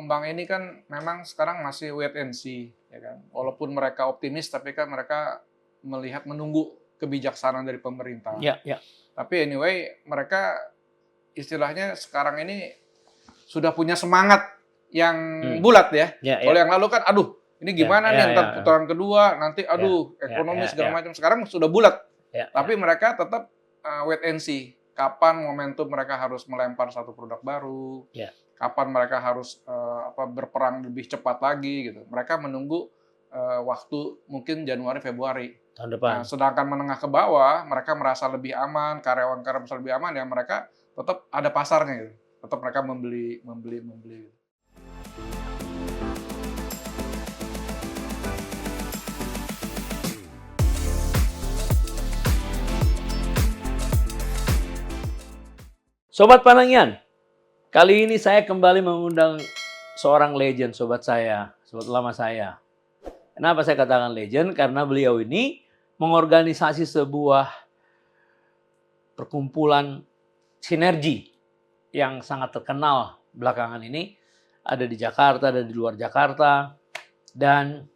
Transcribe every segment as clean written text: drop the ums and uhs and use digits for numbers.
pengembang ini kan memang sekarang masih wait and see, ya kan. Walaupun mereka optimis, tapi kan mereka menunggu kebijaksanaan dari pemerintah. Ya, ya. Tapi anyway, mereka istilahnya sekarang ini sudah punya semangat yang bulat ya. Kalau yang lalu kan, aduh, ini gimana nih ntar putaran kedua, nanti aduh ekonomi segala macam. Sekarang sudah bulat. Tapi mereka tetap wait and see. Kapan momentum mereka harus melempar satu produk baru, kapan mereka harus berperang lebih cepat lagi gitu. Mereka menunggu waktu mungkin Januari Februari tahun depan. Nah, sedangkan menengah ke bawah mereka merasa lebih aman, karyawan merasa lebih aman, ya mereka tetap ada pasarnya gitu. Tetap mereka membeli. Sobat Panangian, kali ini saya kembali mengundang seorang legend, sobat lama saya. Kenapa saya katakan legend? Karena beliau ini mengorganisasi sebuah perkumpulan sinergi yang sangat terkenal belakangan ini. Ada di Jakarta, ada di luar Jakarta. Dan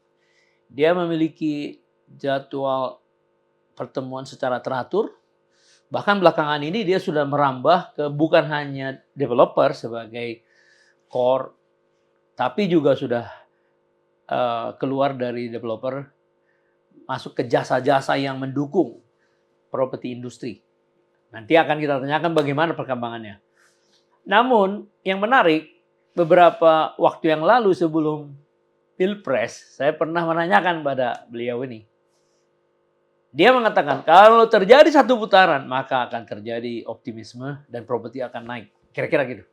dia memiliki jadwal pertemuan secara teratur. Bahkan belakangan ini dia sudah merambah ke bukan hanya developer sebagai core, tapi juga sudah keluar dari developer, masuk ke jasa-jasa yang mendukung properti industri. Nanti akan kita tanyakan bagaimana perkembangannya. Namun yang menarik, beberapa waktu yang lalu sebelum Pilpres, saya pernah menanyakan pada beliau ini. Dia mengatakan kalau terjadi satu putaran maka akan terjadi optimisme dan properti akan naik. Kira-kira gitu.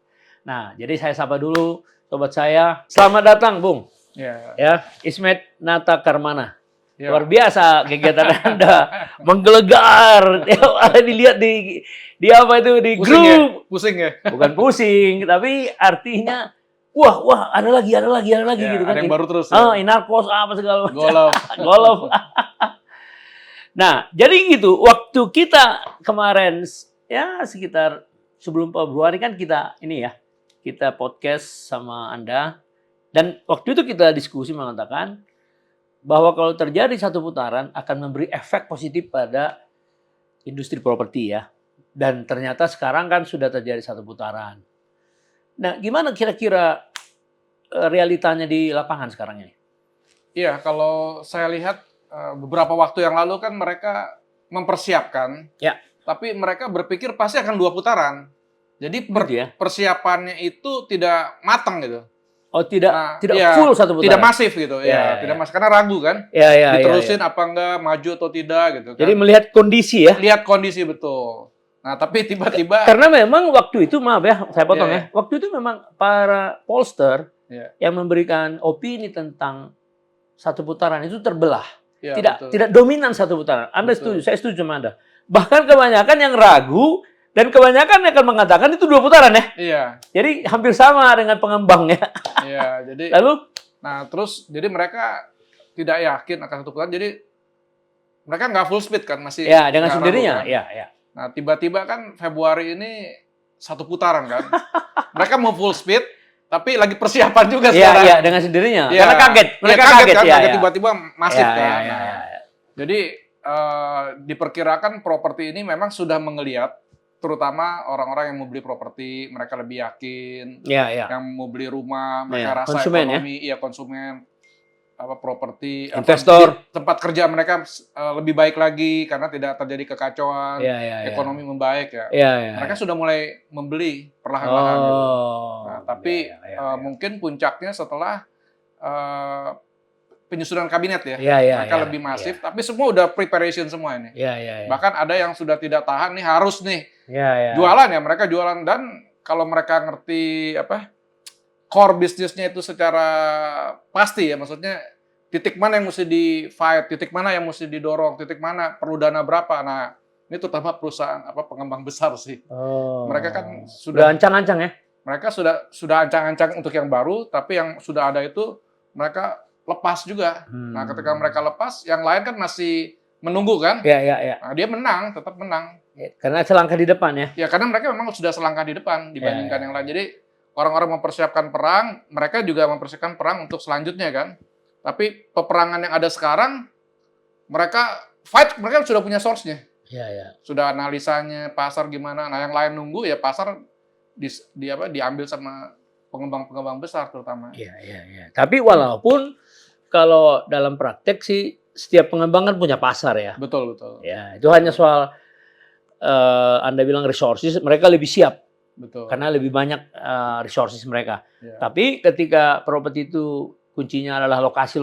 Nah, jadi saya sapa dulu sobat saya. Selamat datang, Bung. Ya, Ismet Nata Karmana. Luar biasa kegiatan Anda, menggelegar. Dilihat di apa itu di pusing grup. Ya? Pusing ya? Bukan pusing, tapi artinya wah ada lagi ya, gitu kan. Ada yang baru terus. Ya? Inarkos apa segala macam. Golf. Nah, jadi gitu. Waktu kita kemarin ya sekitar sebelum Februari kan kita kita podcast sama Anda. Dan waktu itu kita diskusi mengatakan bahwa kalau terjadi satu putaran akan memberi efek positif pada industri properti ya. Dan ternyata sekarang kan sudah terjadi satu putaran. Nah, gimana kira-kira realitanya di lapangan sekarang ini? Iya, kalau saya lihat beberapa waktu yang lalu kan mereka mempersiapkan, tapi mereka berpikir pasti akan 2 putaran. Jadi persiapannya itu tidak matang gitu. Oh, tidak full satu putaran. Tidak masif gitu. Tidak masif karena ragu kan. Diterusin apa enggak, maju atau tidak gitu kan. Jadi melihat kondisi ya. Lihat kondisi betul. Nah, tapi tiba-tiba karena memang waktu itu maaf ya, saya potong ya. Waktu itu memang para pollster yang memberikan opini tentang satu putaran itu terbelah. Tidak dominan satu putaran. Anda setuju, saya setuju sama Anda. Bahkan kebanyakan yang ragu dan kebanyakan akan mengatakan itu 2 putaran ya. Iya. Jadi hampir sama dengan pengembangnya. Iya, jadi jadi mereka tidak yakin akan satu putaran. Jadi mereka nggak full speed kan, masih dengan sendirinya. Kan? Nah, tiba-tiba kan Februari ini satu putaran kan. Mereka mau full speed tapi lagi persiapan juga sekarang. Iya, dengan sendirinya. Karena kaget. Mereka kaget kan, tiba-tiba masif kan. Jadi diperkirakan properti ini memang sudah menggeliat, terutama orang-orang yang mau beli properti, mereka lebih yakin. Yang mau beli rumah, mereka rasa konsumen, ekonomi, konsumen, properti, investor, tempat kerja mereka lebih baik lagi karena tidak terjadi kekacauan, ekonomi membaik ya. Mereka sudah mulai membeli perlahan-lahan gitu. Nah, tapi mungkin puncaknya setelah penyusunan kabinet ya. Mereka lebih masif, tapi semua udah preparation semua ini. Bahkan ada yang sudah tidak tahan nih, harus nih jualan ya, mereka jualan. Dan kalau mereka ngerti core bisnisnya itu secara pasti ya, maksudnya titik mana yang mesti di-fight, titik mana yang mesti didorong, titik mana perlu dana berapa. Nah, ini terutama perusahaan pengembang besar sih. Mereka kan sudah ancang-ancang ya. Mereka sudah ancang-ancang untuk yang baru, tapi yang sudah ada itu mereka lepas juga. Nah, ketika mereka lepas, yang lain kan masih menunggu kan? Nah, dia menang, tetap menang. Karena selangkah di depan ya. Ya, karena mereka memang sudah selangkah di depan dibandingkan yang lain. Jadi orang-orang mempersiapkan perang, mereka juga mempersiapkan perang untuk selanjutnya kan. Tapi peperangan yang ada sekarang, mereka mereka sudah punya source-nya. Ya. Sudah analisanya, pasar gimana. Nah, yang lain nunggu ya pasar diambil sama pengembang-pengembang besar terutama. Iya. Tapi walaupun kalau dalam praktek sih setiap pengembang kan punya pasar ya. Betul. Ya, itu hanya soal Anda bilang resources, mereka lebih siap. Betul. Karena lebih banyak resources mereka. Ya. Tapi ketika properti itu kuncinya adalah lokasi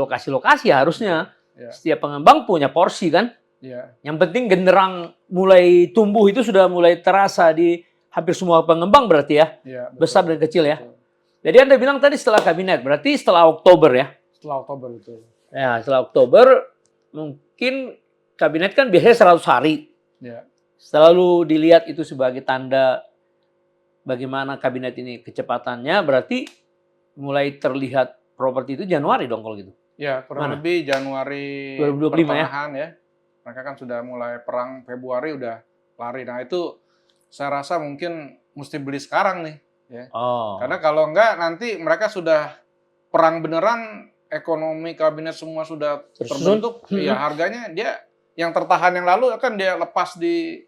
harusnya setiap pengembang punya porsi kan. Ya. Yang penting genderang mulai tumbuh itu sudah mulai terasa di hampir semua pengembang berarti ya. Ya, betul, besar dan kecil ya. Betul. Jadi Anda bilang tadi setelah kabinet, berarti setelah Oktober ya. Setelah Oktober betul. Ya, setelah Oktober mungkin kabinet kan biasanya 100 hari. Ya. Selalu dilihat itu sebagai tanda bagaimana kabinet ini kecepatannya, berarti mulai terlihat properti itu Januari dong kalau gitu. Ya, kurang lebih Januari 2025 pertengahan ya. Mereka kan sudah mulai perang Februari udah lari. Nah, itu saya rasa mungkin mesti beli sekarang nih ya. Karena kalau enggak nanti mereka sudah perang beneran, ekonomi kabinet semua sudah terbentuk, ya harganya dia yang tertahan yang lalu akan dia lepas di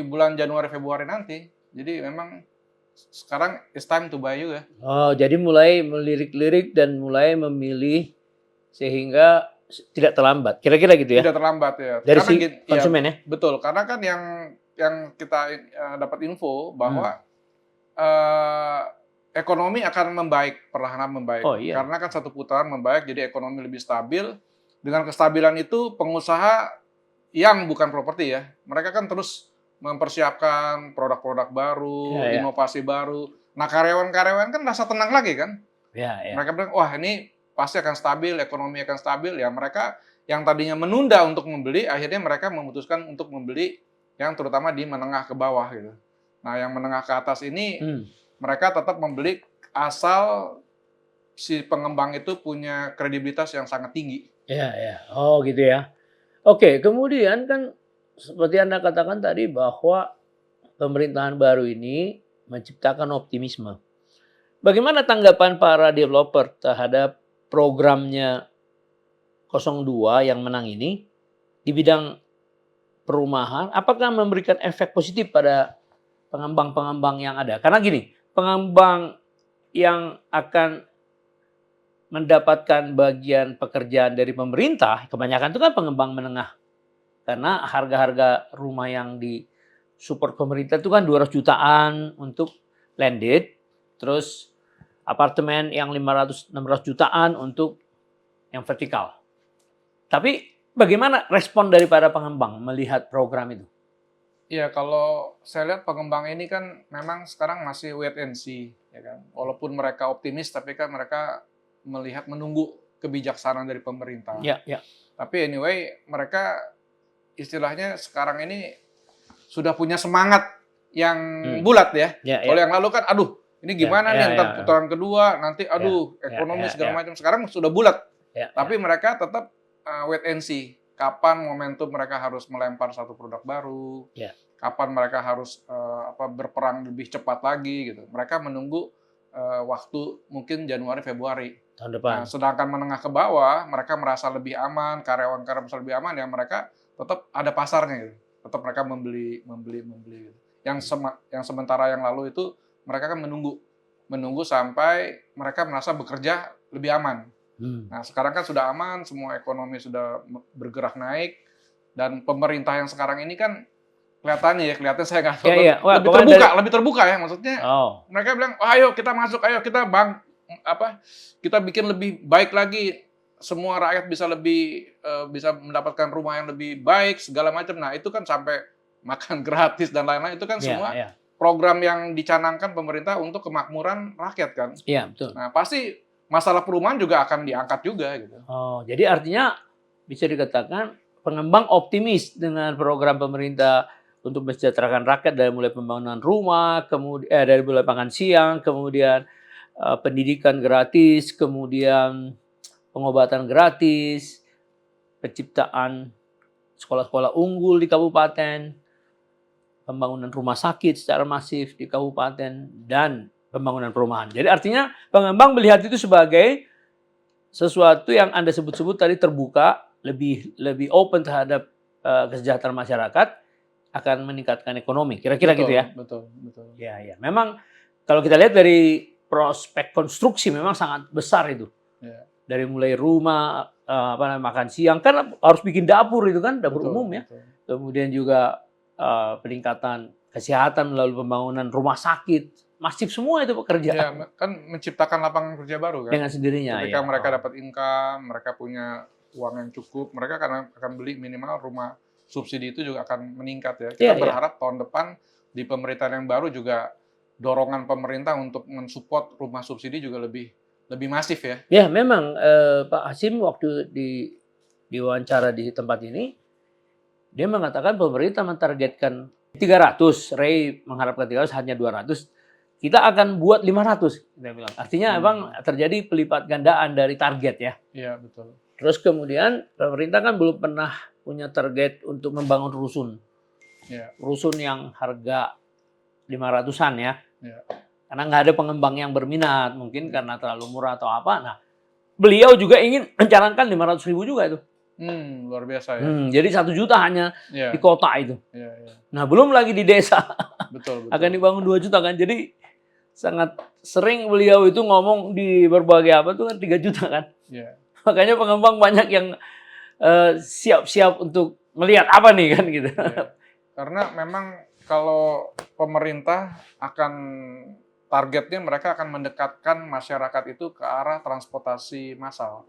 bulan Januari Februari nanti. Jadi memang sekarang it's time to buy juga. Jadi mulai melirik-lirik dan mulai memilih sehingga tidak terlambat. Kira-kira gitu ya? Tidak terlambat ya. Dari si konsumen ya? Betul, karena kan yang kita dapat info bahwa ekonomi akan membaik, perlahan membaik. Oh, iya. Karena kan satu putaran membaik, jadi ekonomi lebih stabil. Dengan kestabilan itu, pengusaha yang bukan properti ya, mereka kan terus mempersiapkan produk-produk baru, inovasi baru. Nah, karyawan-karyawan kan rasa tenang lagi kan? Mereka bilang, wah ini pasti akan stabil, ekonomi akan stabil. Ya mereka yang tadinya menunda untuk membeli, akhirnya mereka memutuskan untuk membeli yang terutama di menengah ke bawah gitu. Nah, yang menengah ke atas ini mereka tetap membeli asal si pengembang itu punya kredibilitas yang sangat tinggi. Iya. Oh gitu ya. Oke, kemudian kan seperti Anda katakan tadi bahwa pemerintahan baru ini menciptakan optimisme. Bagaimana tanggapan para developer terhadap programnya 02 yang menang ini di bidang perumahan? Apakah memberikan efek positif pada pengembang-pengembang yang ada? Karena gini, pengembang yang akan mendapatkan bagian pekerjaan dari pemerintah, kebanyakan itu kan pengembang menengah. Karena harga-harga rumah yang disupport pemerintah itu kan 200 jutaan untuk landed, terus apartemen yang 500-600 jutaan untuk yang vertikal. Tapi bagaimana respon daripada pengembang melihat program itu? Ya, kalau saya lihat pengembang ini kan memang sekarang masih wait and see, ya kan. Walaupun mereka optimis, tapi kan mereka menunggu kebijaksanaan dari pemerintah. Ya. Tapi anyway, mereka istilahnya sekarang ini sudah punya semangat yang bulat ya. Kalau yang lalu kan, aduh, ini gimana nih ntar putaran kedua, nanti ekonomi segala macam. Sekarang sudah bulat. Tapi mereka tetap wait and see. Kapan momentum mereka harus melempar satu produk baru, kapan mereka harus berperang lebih cepat lagi gitu. Mereka menunggu waktu mungkin Januari Februari tahun depan. Nah, sedangkan menengah ke bawah mereka merasa lebih aman, karyawan-karyawan merasa lebih aman, ya mereka tetap ada pasarnya gitu. Tetap mereka membeli gitu. Yang sementara yang lalu itu mereka kan menunggu sampai mereka merasa bekerja lebih aman. Nah, sekarang kan sudah aman, semua ekonomi sudah bergerak naik, dan pemerintah yang sekarang ini kan kelihatan saya nggak tahu, lebih terbuka ya, maksudnya. Mereka bilang, ayo kita masuk, ayo kita kita bikin lebih baik lagi, semua rakyat bisa mendapatkan rumah yang lebih baik segala macam. Nah, itu kan sampai makan gratis dan lain-lain, itu kan semua program yang dicanangkan pemerintah untuk kemakmuran rakyat kan. Iya, betul. Nah, pasti masalah perumahan juga akan diangkat juga gitu. Jadi artinya bisa dikatakan pengembang optimis dengan program pemerintah untuk mensejahterakan rakyat, dari mulai pembangunan rumah, kemudian dari mulai makan siang, kemudian pendidikan gratis, kemudian pengobatan gratis, penciptaan sekolah-sekolah unggul di kabupaten, pembangunan rumah sakit secara masif di kabupaten, dan pembangunan perumahan. Jadi artinya pengembang melihat itu sebagai sesuatu yang Anda sebut-sebut tadi terbuka, lebih open terhadap kesejahteraan masyarakat, akan meningkatkan ekonomi. Kira-kira gitu ya? Betul. Ya. Memang kalau kita lihat dari prospek konstruksi memang sangat besar itu. Ya. Dari mulai rumah, makan siang, kan harus bikin dapur itu kan, dapur umum ya. Betul. Kemudian juga peningkatan kesehatan melalui pembangunan rumah sakit, masif semua itu pekerjaan. Ya, kan menciptakan lapangan kerja baru kan. Dengan sendirinya. Ketika mereka dapat income, mereka punya uang yang cukup, mereka akan beli minimal rumah subsidi itu juga akan meningkat ya. Kita berharap tahun depan di pemerintahan yang baru juga dorongan pemerintah untuk mensupport rumah subsidi juga lebih masif ya. Ya, memang Pak Hasim waktu diwawancara di tempat ini, dia mengatakan pemerintah mentargetkan 300, Ray mengharapkan 300, hanya 200. Kita akan buat 500, dia bilang. Artinya memang terjadi pelipat gandaan dari target ya. Iya, betul. Terus kemudian pemerintah kan belum pernah punya target untuk membangun rusun. Ya. Rusun yang harga 500-an ya. Ya. Karena nggak ada pengembang yang berminat, mungkin karena terlalu murah atau apa. Nah, beliau juga ingin mencanangkan 500.000 juga itu. Luar biasa ya. Jadi 1 juta hanya di kota itu. Ya. Nah, belum lagi di desa. Betul. Akan dibangun 2 juta kan. Jadi sangat sering beliau itu ngomong di berbagai apa tuh kan 3 juta kan. Ya. Makanya pengembang banyak yang siap-siap untuk melihat apa nih kan gitu. Ya. Karena memang kalau pemerintah akan targetnya mereka akan mendekatkan masyarakat itu ke arah transportasi massal.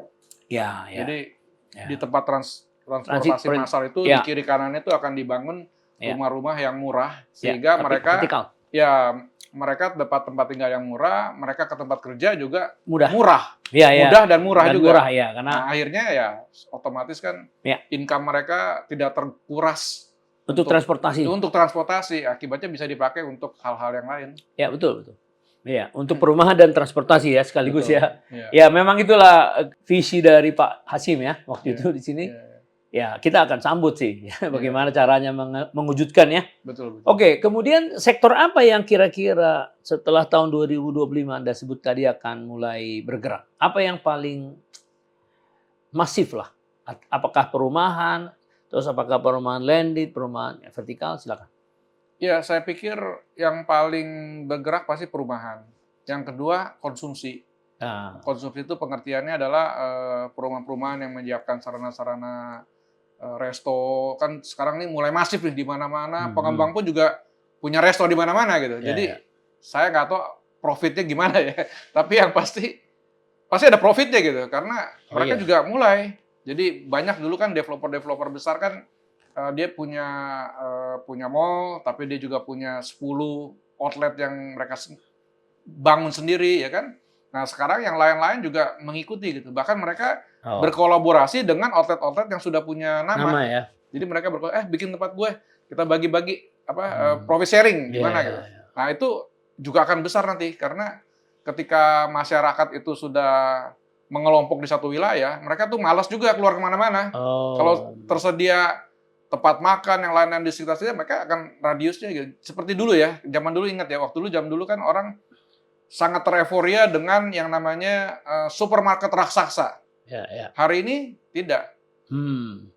Ya. Jadi di tempat transportasi massal itu di kiri kanannya itu akan dibangun rumah-rumah yang murah sehingga mereka mereka dapat tempat tinggal yang murah, mereka ke tempat kerja juga murah. Mudah dan murah juga. Murah, ya, karena akhirnya ya otomatis kan income mereka tidak terkuras untuk transportasi. Akibatnya bisa dipakai untuk hal-hal yang lain. Ya, betul. Ya, untuk perumahan dan transportasi ya sekaligus. Betul. Ya. Ya, memang itulah visi dari Pak Hasim ya waktu itu di sini. Ya, kita akan sambut sih bagaimana caranya mewujudkan ya. Betul. Oke, kemudian sektor apa yang kira-kira setelah tahun 2025 Anda sebut tadi akan mulai bergerak? Apa yang paling masif lah? Apakah perumahan, terus apakah perumahan landed, perumahan vertikal? Silakan. Ya, saya pikir yang paling bergerak pasti perumahan. Yang kedua, konsumsi. Konsumsi itu pengertiannya adalah perumahan-perumahan yang menyiapkan sarana-sarana resto. Kan sekarang ini mulai masif nih di mana-mana. Pengembang pun juga punya resto di mana-mana gitu. Jadi saya nggak tahu profitnya gimana ya. Tapi yang pasti ada profitnya gitu. Karena mereka juga mulai. Jadi banyak dulu kan developer besar kan dia punya mall, tapi dia juga punya 10 outlet yang mereka bangun sendiri, ya kan? Nah, sekarang yang lain-lain juga mengikuti gitu. Bahkan mereka berkolaborasi dengan outlet-outlet yang sudah punya nama ya. Jadi mereka bikin tempat gue, kita bagi-bagi profit sharing gimana gitu. Nah, itu juga akan besar nanti karena ketika masyarakat itu sudah mengelompok di satu wilayah, mereka tuh malas juga keluar kemana-mana. Kalau tersedia tempat makan yang lain-lain di sekitar situ, mereka akan radiusnya gitu. Seperti dulu ya, zaman dulu ingat ya, zaman dulu kan orang sangat tereforia dengan yang namanya supermarket raksasa. Hari ini tidak.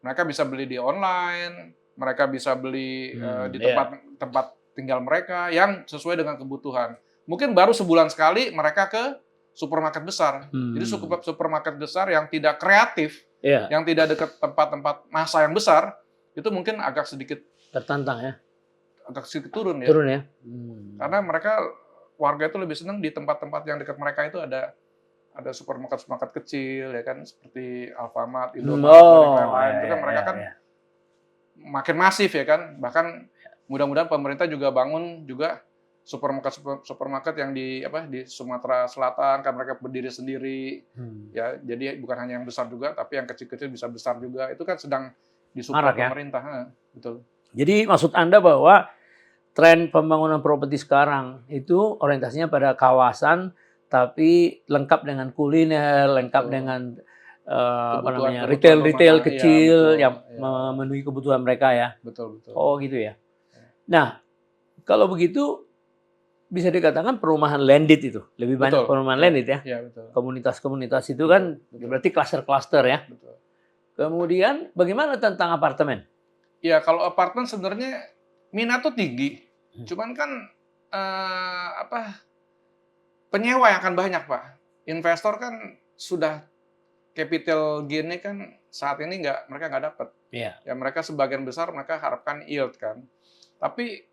Mereka bisa beli di online, mereka bisa beli di tempat tinggal mereka yang sesuai dengan kebutuhan. Mungkin baru sebulan sekali mereka ke supermarket besar. Jadi supermarket besar yang tidak kreatif, yang tidak dekat tempat-tempat massa yang besar, itu mungkin agak sedikit tertantang ya. Agak sedikit turun ya. Karena mereka warga itu lebih senang di tempat-tempat yang dekat mereka itu ada supermarket kecil ya kan seperti Alfamart, Indomaret dan lain-lain. Itu kan mereka kan makin masif ya kan. Bahkan mudah-mudahan pemerintah juga bangun juga supermarket yang di Sumatera Selatan kan mereka berdiri sendiri. Ya, jadi bukan hanya yang besar juga tapi yang kecil-kecil bisa besar juga. Itu kan sedang disupport pemerintah. Betul. Jadi maksud Anda bahwa tren pembangunan properti sekarang itu orientasinya pada kawasan tapi lengkap dengan kuliner, lengkap dengan retail kecil yang memenuhi kebutuhan mereka ya. Betul. Oh gitu ya. Nah, kalau begitu bisa dikatakan perumahan landed itu. Lebih banyak perumahan landed ya. Iya, betul. Komunitas-komunitas itu kan berarti klaster-klaster ya. Betul. Kemudian bagaimana tentang apartemen? Ya, kalau apartemen sebenarnya minat tuh tinggi. Cuman kan penyewa yang akan banyak, Pak. Investor kan sudah capital gain-nya kan saat ini mereka nggak dapat. Iya. Ya mereka sebagian besar mereka harapkan yield kan. Tapi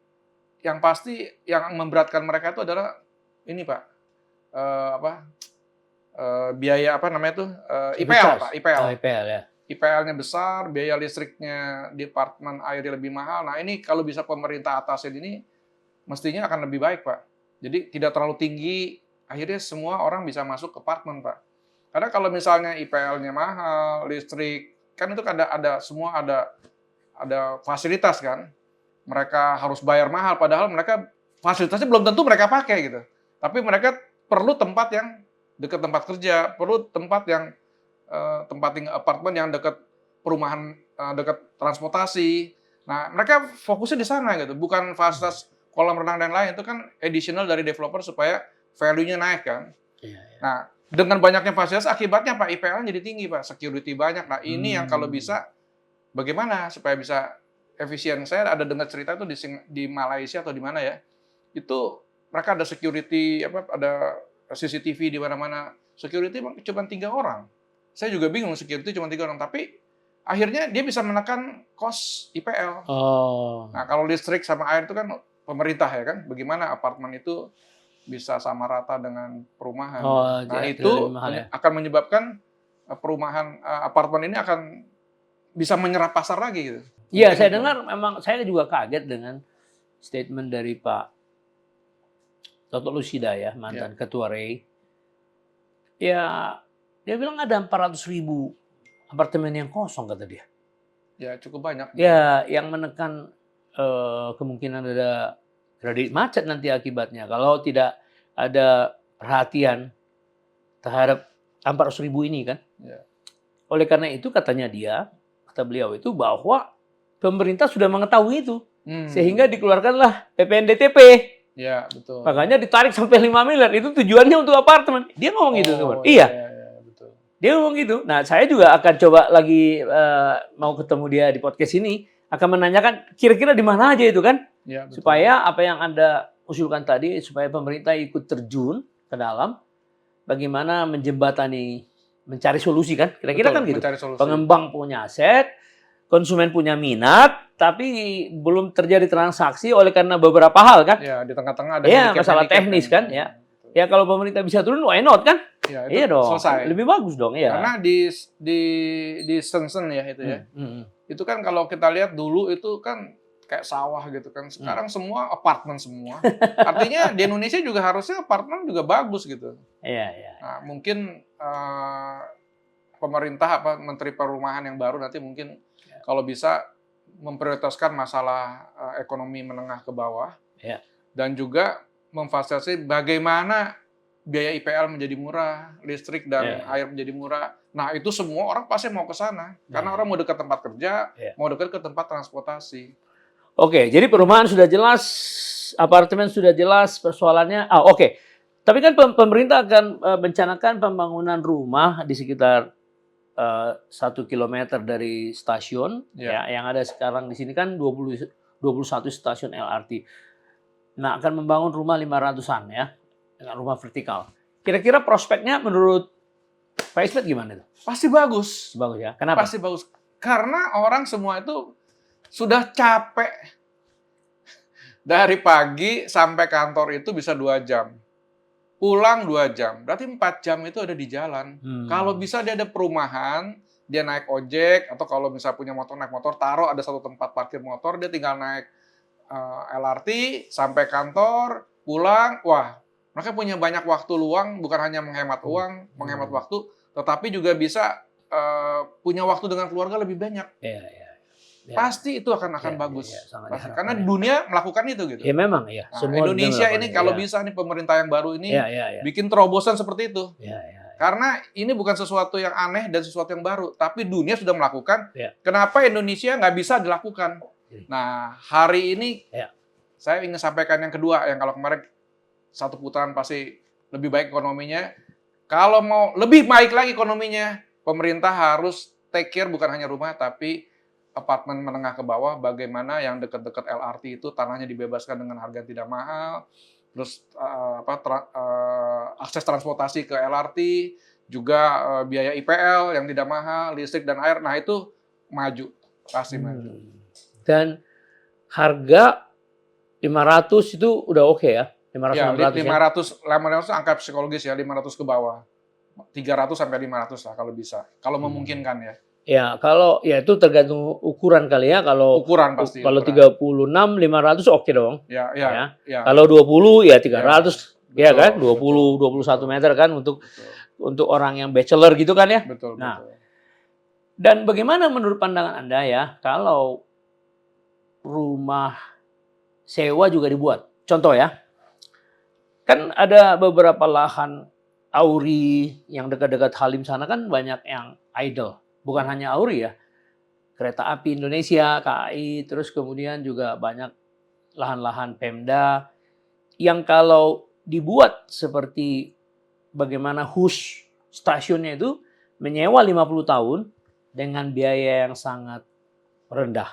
yang pasti yang memberatkan mereka itu adalah ini, Pak. Biaya apa namanya itu? IPL, Pak. IPL. Oh, IPL ya. IPL-nya besar, biaya listriknya di apartemen airnya lebih mahal. Nah, ini kalau bisa pemerintah atasin ini mestinya akan lebih baik, Pak. Jadi tidak terlalu tinggi, akhirnya semua orang bisa masuk ke apartemen, Pak. Karena kalau misalnya IPL-nya mahal, listrik, kan itu semua ada fasilitas kan. Mereka harus bayar mahal, padahal mereka fasilitasnya belum tentu mereka pakai gitu. Tapi mereka perlu tempat yang dekat tempat kerja, perlu tempat yang tempat tinggal apartemen yang dekat perumahan, dekat transportasi. Nah, mereka fokusnya di sana gitu, bukan fasilitas kolam renang dan lain, itu kan additional dari developer supaya value-nya naik kan. Iya. Nah, dengan banyaknya fasilitas akibatnya Pak IPL-nya jadi tinggi Pak, security banyak. Nah, ini yang kalau bisa bagaimana supaya bisa efisien. Saya ada dengar cerita itu di Malaysia atau di mana ya. Itu mereka ada security ada CCTV di mana-mana. Security cuma 3 orang. Saya juga bingung security cuma 3 orang, tapi akhirnya dia bisa menekan cost IPL. Oh. Nah, kalau listrik sama air itu kan pemerintah ya kan, bagaimana apartemen itu bisa sama rata dengan perumahan. Oh, nah, itu akan menyebabkan perumahan apartemen ini akan bisa menyerap pasar lagi gitu. Iya, saya dengar memang saya juga kaget dengan statement dari Pak Toto Lusida ya, mantan Ketua REI. Ya, dia bilang ada 400.000 apartemen yang kosong kata dia. Ya, cukup banyak. Ya, yang menekan kemungkinan ada kredit macet nanti akibatnya. Kalau tidak ada perhatian terhadap 400.000 ini kan. Ya. Oleh karena itu kata beliau itu bahwa pemerintah sudah mengetahui itu. Sehingga dikeluarkanlah PPNDTP. Ya, betul. Makanya ditarik sampai 5 miliar. Itu tujuannya untuk apartemen. Dia ngomong gitu. Iya. Betul. Dia ngomong gitu. Nah, saya juga akan coba lagi mau ketemu dia di podcast ini. Akan menanyakan kira-kira di mana aja itu kan. Ya, betul. Supaya apa yang Anda usulkan tadi, supaya pemerintah ikut terjun ke dalam. Bagaimana menjembatani, mencari solusi kan. Kira-kira kan gitu. Pengembang punya aset, konsumen punya minat, tapi belum terjadi transaksi oleh karena beberapa hal kan. Ya, di tengah-tengah ada masalah teknis kan ya. Ya kalau pemerintah bisa turun, why not kan? Ya, iya dong. Selesai. Lebih bagus dong ya. Karena di Shenzhen ya itu ya. Itu kan kalau kita lihat dulu itu kan kayak sawah gitu kan. Sekarang semua apartemen semua. Artinya di Indonesia juga harusnya apartemen juga bagus gitu. Iya. Nah, mungkin pemerintah Menteri Perumahan yang baru nanti mungkin kalau bisa memprioritaskan masalah ekonomi menengah ke bawah. Ya. Dan juga memfasilitasi bagaimana biaya IPL menjadi murah, listrik dan air menjadi murah. Nah, itu semua orang pasti mau ke sana. Karena orang mau dekat tempat kerja, mau dekat ke tempat transportasi. Oke, jadi perumahan sudah jelas, apartemen sudah jelas, persoalannya. Oke. Tapi kan pemerintah akan merencanakan pembangunan rumah di sekitar 1 kilometer dari stasiun. Ya, yang ada sekarang di sini kan 21 stasiun LRT. Nah, akan membangun rumah 500-an ya, dengan rumah vertikal. Kira-kira prospeknya menurut Pak Ismet gimana itu? Pasti bagus. Bagus ya. Kenapa? Pasti bagus. Karena orang semua itu sudah capek. Dari pagi sampai kantor itu bisa 2 jam. Pulang 2 jam. Berarti 4 jam itu ada di jalan. Kalau bisa dia ada perumahan, dia naik ojek, atau kalau misalnya punya motor, naik motor, taruh ada satu tempat parkir motor, dia tinggal naik LRT sampai kantor, pulang. Wah, mereka punya banyak waktu luang, bukan hanya menghemat uang, menghemat waktu, tetapi juga bisa punya waktu dengan keluarga lebih banyak. Pasti itu akan bagus. Karena dunia melakukan itu gitu. Ya memang ya. Nah, Indonesia ini kalau bisa nih pemerintah yang baru ini bikin terobosan seperti itu. Karena ini bukan sesuatu yang aneh dan sesuatu yang baru, tapi dunia sudah melakukan. Kenapa Indonesia nggak bisa dilakukan? Nah, hari ini saya ingin sampaikan yang kedua, yang kalau kemarin satu putaran pasti lebih baik ekonominya. Kalau mau lebih baik lagi ekonominya, pemerintah harus take care bukan hanya rumah, tapi apartemen menengah ke bawah, bagaimana yang dekat-dekat LRT itu tanahnya dibebaskan dengan harga yang tidak mahal, terus akses transportasi ke LRT, juga biaya IPL yang tidak mahal, listrik dan air, nah itu maju, pasti maju. Dan harga 500 itu udah oke ya? 500, ya, 500 angka psikologis ya, 500 ke bawah. 300 sampai 500 lah kalau bisa. Kalau memungkinkan ya. Ya, kalau ya itu tergantung ukuran kali ya. Kalau ukuran pasti. Kalau 36, 500 oke dong. Ya. Kalau 20 ya 300 ya kan? 21 meter kan untuk orang yang bachelor gitu kan ya. Betul. Dan bagaimana menurut pandangan Anda ya kalau rumah sewa juga dibuat? Contoh ya. Kan ada beberapa lahan Auri yang dekat-dekat Halim sana kan banyak yang idle. Bukan hanya Auri ya. Kereta Api Indonesia, KAI, terus kemudian juga banyak lahan-lahan Pemda yang kalau dibuat seperti bagaimana HUS stasiunnya itu menyewa 50 tahun dengan biaya yang sangat rendah.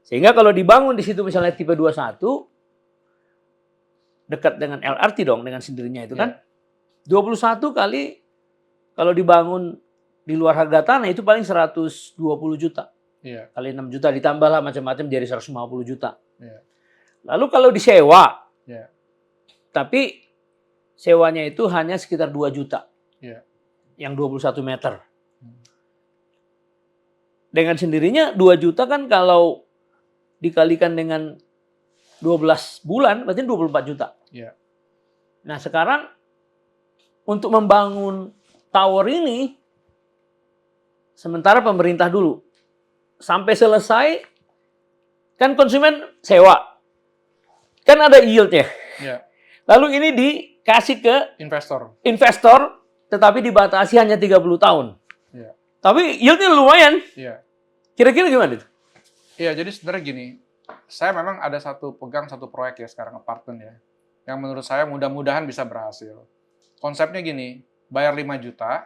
Sehingga kalau dibangun di situ misalnya tipe 21 dekat dengan LRT dong dengan sendirinya itu kan. 21 kali kalau dibangun di luar harga tanah itu paling 120 juta. Kali 6 juta ditambahlah macam-macam jadi 150 juta. Lalu kalau disewa, tapi sewanya itu hanya sekitar 2 juta. Yang 21 meter. Dengan sendirinya 2 juta kan kalau dikalikan dengan 12 bulan berarti 24 juta. Nah sekarang untuk membangun tower ini sementara pemerintah dulu sampai selesai kan konsumen sewa kan ada yieldnya. Lalu ini dikasih ke investor tetapi dibatasi hanya 30 tahun. Tapi yieldnya lumayan. Kira-kira gimana itu? Iya, jadi sebenarnya gini, saya memang ada pegang satu proyek ya sekarang apartemen ya, yang menurut saya mudah-mudahan bisa berhasil. Konsepnya gini, bayar 5 juta,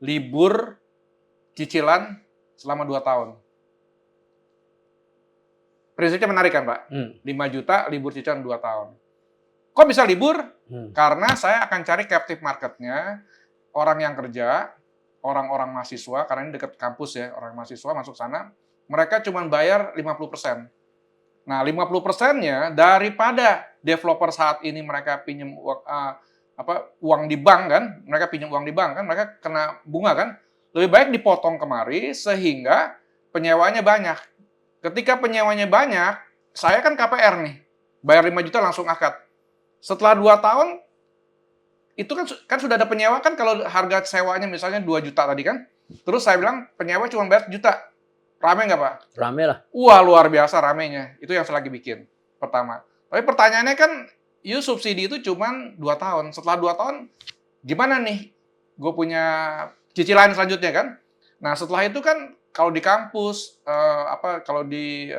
libur cicilan selama 2 tahun. Prinsipnya menarik kan Pak? 5 juta, libur cicilan 2 tahun. Kok bisa libur? Karena saya akan cari captive marketnya, orang yang kerja, orang-orang mahasiswa, karena ini dekat kampus ya, orang mahasiswa masuk sana, mereka cuma bayar 50%. Nah, 50%-nya daripada developer saat ini mereka pinjam uang di bank kan, mereka kena bunga kan, lebih baik dipotong kemari sehingga penyewanya banyak. Ketika penyewanya banyak, saya kan KPR nih, bayar 5 juta langsung akad. Setelah 2 tahun, itu kan sudah ada penyewa kan kalau harga sewanya misalnya 2 juta tadi kan, terus saya bilang penyewa cuma bayar juta. Rame nggak Pak? Rame lah. Wah luar biasa ramenya, itu yang saya lagi bikin, pertama. Tapi pertanyaannya kan, subsidi itu cuma 2 tahun. Setelah 2 tahun, gimana nih? Gue punya cicilan selanjutnya kan? Nah setelah itu kan, kalau di kampus, kalau di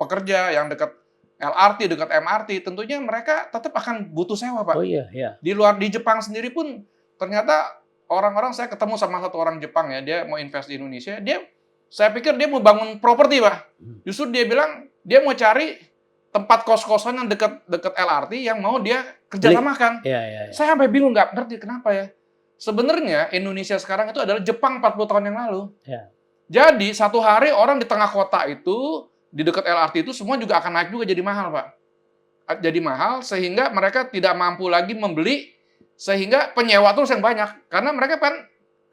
pekerja yang dekat LRT, dekat MRT, tentunya mereka tetap akan butuh sewa Pak. Oh iya. Di Jepang sendiri pun, ternyata orang-orang, saya ketemu sama satu orang Jepang ya, dia mau invest di Indonesia, saya pikir dia mau bangun properti Pak. Justru dia bilang, dia mau cari tempat kos-kosan yang dekat LRT yang mau dia kerjasamakan. Saya sampai bingung, nggak ngerti kenapa ya. Sebenarnya Indonesia sekarang itu adalah Jepang 40 tahun yang lalu. Jadi satu hari orang di tengah kota itu, di dekat LRT itu semua juga akan naik juga jadi mahal Pak. Jadi mahal sehingga mereka tidak mampu lagi membeli, sehingga penyewa terus yang banyak. Karena mereka kan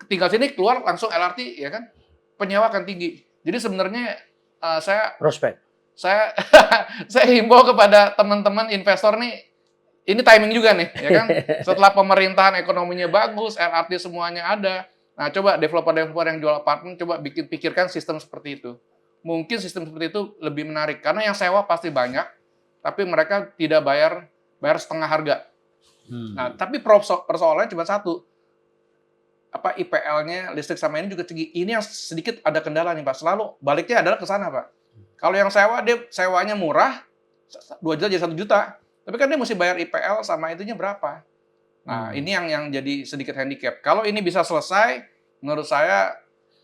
tinggal sini keluar langsung LRT ya kan. Penyewa akan tinggi. Jadi sebenarnya saya himbau kepada teman-teman investor nih, ini timing juga nih, ya kan? Setelah pemerintahan ekonominya bagus, LRT semuanya ada. Nah, coba developer-developer yang jual apartemen coba pikirkan sistem seperti itu. Mungkin sistem seperti itu lebih menarik karena yang sewa pasti banyak, tapi mereka tidak bayar setengah harga. Nah, tapi persoalannya cuma satu. IPL-nya, listrik sama ini juga tinggi. Ini yang sedikit ada kendala nih Pak. Selalu baliknya adalah ke sana Pak. Kalau yang sewa, dia sewanya murah, 2 juta jadi 1 juta. Tapi kan dia mesti bayar IPL sama itunya berapa. Nah, ini yang jadi sedikit handicap. Kalau ini bisa selesai, menurut saya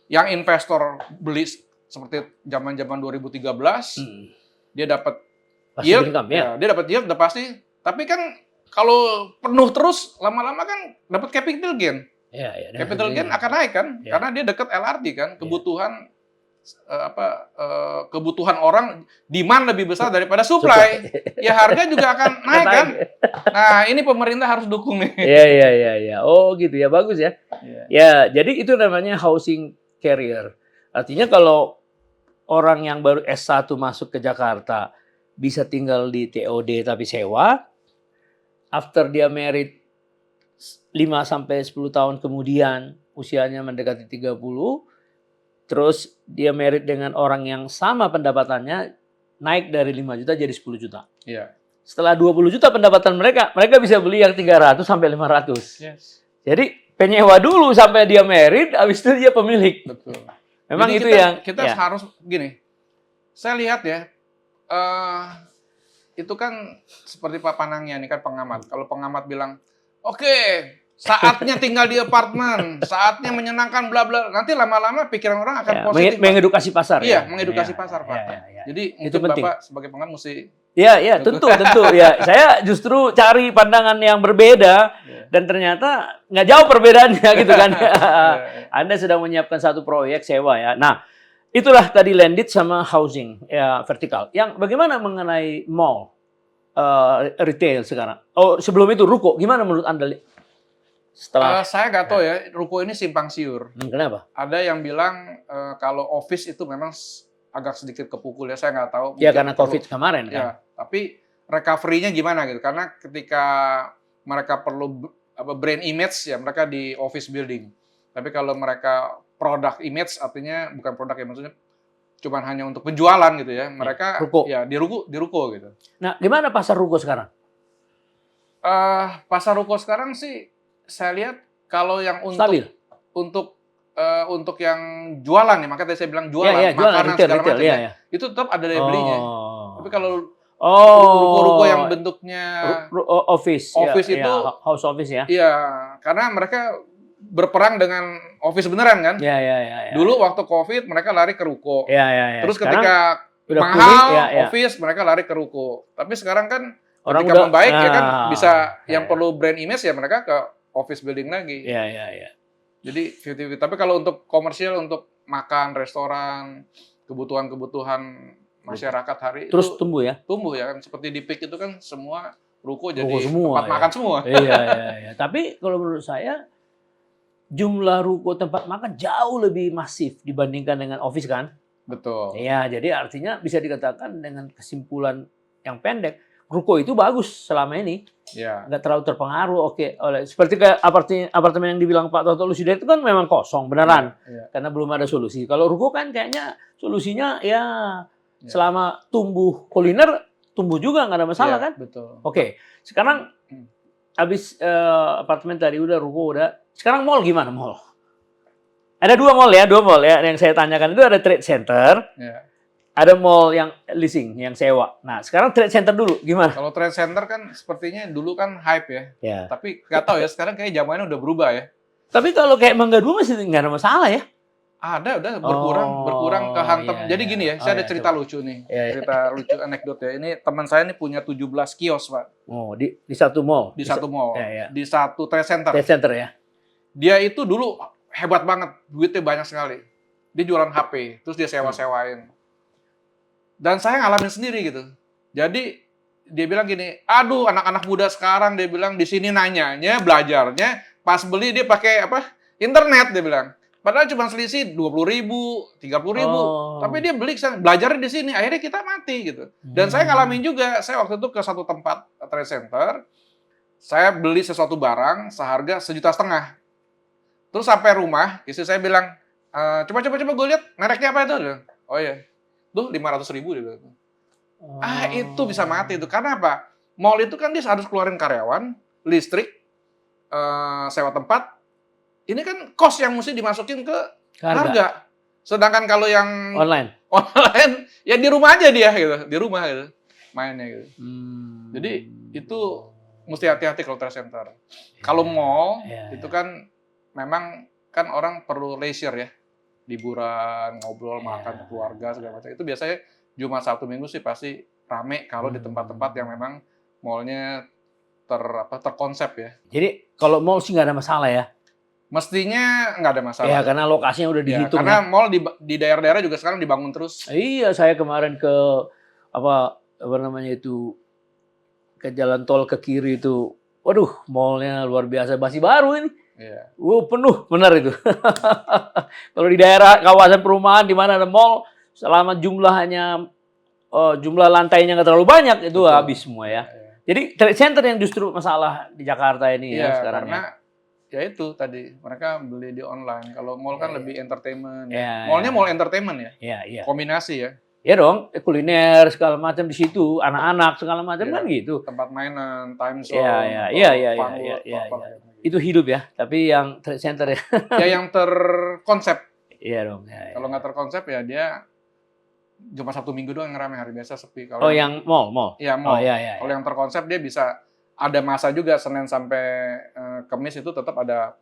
yang investor beli seperti zaman-zaman 2013, dia dapat yield, dia dapat yield udah pasti. Tapi kan kalau penuh terus, lama-lama kan dapat capital gain. Capital gain akan naik kan, karena dia dekat LRT kan, kebutuhan kebutuhan orang demand lebih besar daripada supply. Ya harga juga akan naik kan. Nah, ini pemerintah harus dukung nih. Iya. Oh, gitu ya. Bagus ya. Ya, jadi itu namanya housing carrier. Artinya kalau orang yang baru S1 masuk ke Jakarta bisa tinggal di TOD tapi sewa, after dia married 5-10 tahun kemudian usianya mendekati 30, terus dia married dengan orang yang sama pendapatannya, naik dari 5 juta jadi 10 juta. Iya. Setelah 20 juta pendapatan mereka bisa beli yang 300 sampai 500. Yes. Jadi penyewa dulu sampai dia married, habis itu dia pemilik. Betul. Memang jadi itu kita harus gini. Saya lihat ya, itu kan seperti Pak Panangnya ini kan pengamat. Kalau pengamat bilang, oke, saatnya tinggal di apartemen, saatnya menyenangkan bla bla. Nanti lama-lama pikiran orang akan positif. Mengedukasi pasar. Iya, mengedukasi pasar, Pak. Jadi itu penting. Bapak sebagai pengamat mesti. Iya, tentu ya. Saya justru cari pandangan yang berbeda dan ternyata nggak jauh perbedaannya gitu kan. Anda sedang menyiapkan satu proyek sewa ya. Nah, itulah tadi landed sama housing ya vertikal. Yang bagaimana mengenai mall, retail sekarang? Oh, sebelum itu ruko, gimana menurut Anda? Setelah saya nggak tahu ya, ruko ini simpang siur. Kenapa? Ada yang bilang kalau office itu memang agak sedikit kepukul ya, saya nggak tahu. Ya karena COVID kemarin kan. Ya, tapi recovery-nya gimana gitu? Karena ketika mereka perlu brand image ya, mereka di office building. Tapi kalau mereka product image, artinya bukan produk ya, maksudnya cuman hanya untuk penjualan gitu ya. Mereka ruko. Ya di ruko gitu. Nah, gimana pasar ruko sekarang? Pasar ruko sekarang sih saya lihat kalau yang untuk yang jualan ya, makanya saya bilang jualan, makanan retail, segala macam ya. itu tetap ada daya belinya. Tapi kalau ruko-ruko yang bentuknya office itu house office ya. Iya, karena mereka berperang dengan office beneran kan. Iya. Dulu waktu COVID mereka lari ke ruko. Iya. Terus ketika mahal office mereka lari ke ruko. Tapi sekarang kan ketika membaik ya kan bisa yang perlu brand image ya mereka ke office building lagi. Iya. Jadi 50-50. Tapi kalau untuk komersial, untuk makan, restoran, kebutuhan masyarakat hari terus itu tumbuh ya kan. Seperti di PIK itu kan semua ruko jadi semua, tempat makan semua. Iya. Tapi kalau menurut saya jumlah ruko tempat makan jauh lebih masif dibandingkan dengan office kan. Betul. Iya, jadi artinya bisa dikatakan dengan kesimpulan yang pendek, ruko itu bagus selama ini. Ya. Nggak terlalu terpengaruh seperti kayak apartemen yang dibilang Pak Toto Lusida itu kan memang kosong beneran. Karena belum ada solusi. Kalau ruko kan kayaknya solusinya selama tumbuh kuliner tumbuh juga nggak ada masalah kan? Betul. Oke. Sekarang habis apartemen tadi udah, ruko udah. Sekarang mall gimana mall? Ada dua mall ya yang saya tanyakan itu ada trade center. Ada mall yang leasing, yang sewa. Nah, sekarang trade center dulu, gimana? Kalau trade center kan sepertinya dulu kan hype ya. Tapi nggak tahu ya, sekarang kayak zamannya udah berubah ya. Tapi kalau kayak Mangga 2 masih nggak ada masalah ya? Ada, udah berkurang kehantam. Jadi gini ya, saya ada cerita lucu nih. Cerita lucu, anekdot ya. Ini teman saya ini punya 17 kios, Pak. Oh, di satu mall? Di satu mall. Di satu trade center. Trade center ya? Dia itu dulu hebat banget, duitnya banyak sekali. Dia jualan HP, terus dia sewa-sewain. Dan saya ngalamin sendiri gitu. Jadi dia bilang gini, aduh anak-anak muda sekarang, dia bilang di sini nanyanya, belajarnya, pas beli dia pakai internet, dia bilang. Padahal cuma selisih 20.000, 30.000, tapi dia beli belajarnya di sini, akhirnya kita mati gitu. Dan saya ngalamin juga, saya waktu itu ke satu tempat trade center, saya beli sesuatu barang seharga 1,5 juta. Terus sampai rumah, istri saya bilang, coba gue lihat mereknya apa itu? Oh iya. Tuh 500.000 dia bilang. Itu bisa mati itu. Karena apa? Mall itu kan dia harus keluarin karyawan, listrik, sewa tempat. Ini kan cost yang mesti dimasukin ke harga. Sedangkan kalau yang online ya di rumah aja dia gitu, di rumah gitu. mainnya gitu. Jadi itu mesti hati-hati kalau trade center. Kalau mall itu kan memang kan orang perlu leisure ya, liburan, ngobrol, makan keluarga segala macam. Itu biasanya Jumat Sabtu Minggu sih pasti rame kalau di tempat-tempat yang memang mallnya terkonsep ya. Jadi kalau mall sih nggak ada masalah ya? Mestinya nggak ada masalah. Ya, karena lokasinya udah dihitung. Karena mall di daerah-daerah juga sekarang dibangun terus. Iya, saya kemarin ke apa namanya itu, ke jalan tol ke kiri itu, waduh, mallnya luar biasa, masih baru ini. Iya. Penuh, benar itu. Kalau di daerah kawasan perumahan di mana ada mall, selama jumlah lantainya nggak terlalu banyak, itu habis semua ya. Jadi trade center yang justru masalah di Jakarta ini ya sekarang. Karena ya itu tadi mereka beli di online. Kalau mall kan lebih entertainment. Ya, Mallnya mall entertainment ya. Iya. Kombinasi ya. Ya dong, kuliner segala macam di situ, anak-anak segala macam kan gitu. Tempat mainan, time zone. Iya. Itu hidup ya, tapi yang trade center ya. Ya yang terkonsep. Iya dong. Kalau nggak terkonsep ya dia cuma Sabtu Minggu doang yang ramai, hari biasa sepi. Kalau yang mall. Iya mall. Kalau yang terkonsep dia bisa ada masa juga Senin sampai Kamis itu tetap ada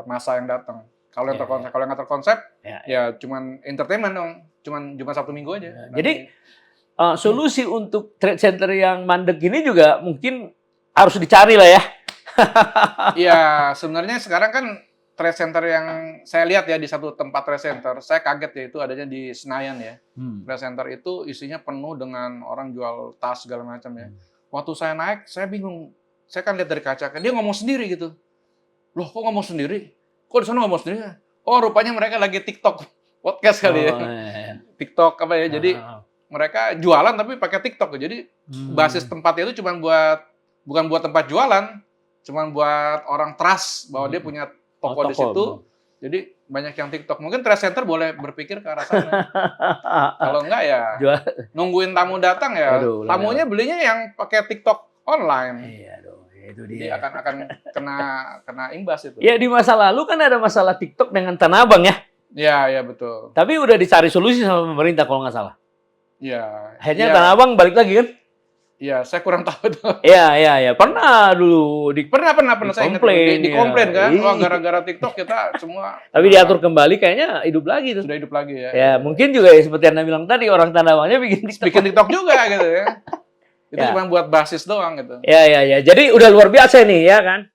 masa yang datang. Kalau yang terkonsep, kalau yang nggak terkonsep, ya cuman entertainment dong, cuman cuma Sabtu Minggu aja. Jadi solusi untuk trade center yang mandek ini juga mungkin harus dicari lah ya. Iya, sebenarnya sekarang kan trade center yang saya lihat ya di satu tempat trade center, saya kaget ya itu adanya di Senayan ya. Trade center itu isinya penuh dengan orang jual tas segala macam ya. Waktu saya naik, saya bingung. Saya kan lihat dari kaca, dia ngomong sendiri gitu. Loh, kok ngomong sendiri? Kok di sana ngomong sendiri? Oh, rupanya mereka lagi TikTok, podcast kali ya. TikTok apa ya? Jadi mereka jualan tapi pakai TikTok. Jadi basis tempatnya itu bukan buat tempat jualan, cuma buat orang trust bahwa dia punya toko di situ. Jadi banyak yang TikTok. Mungkin trade center boleh berpikir ke arah sana. Kalau enggak ya nungguin tamu datang ya. Tamunya belinya yang pakai TikTok online. Iya dong. Itu dia. Jadi akan kena imbas itu. Ya di masa lalu kan ada masalah TikTok dengan Tanah Abang ya. Iya betul. Tapi udah dicari solusi sama pemerintah kalau nggak salah. Iya. Akhirnya Tanah Abang balik lagi kan? Iya, saya kurang tahu itu. Iya. Pernah dulu pernah saya ingat dikomplain kan. Wah, gara-gara TikTok kita semua. Tapi diatur kembali kayaknya hidup lagi tuh. Sudah hidup lagi ya. Ya, mungkin juga ya seperti Anda bilang tadi, orang Tanah Abangnya bikin TikTok juga gitu ya. Itu cuma buat basis doang gitu. Ya. Jadi udah luar biasa nih ya kan.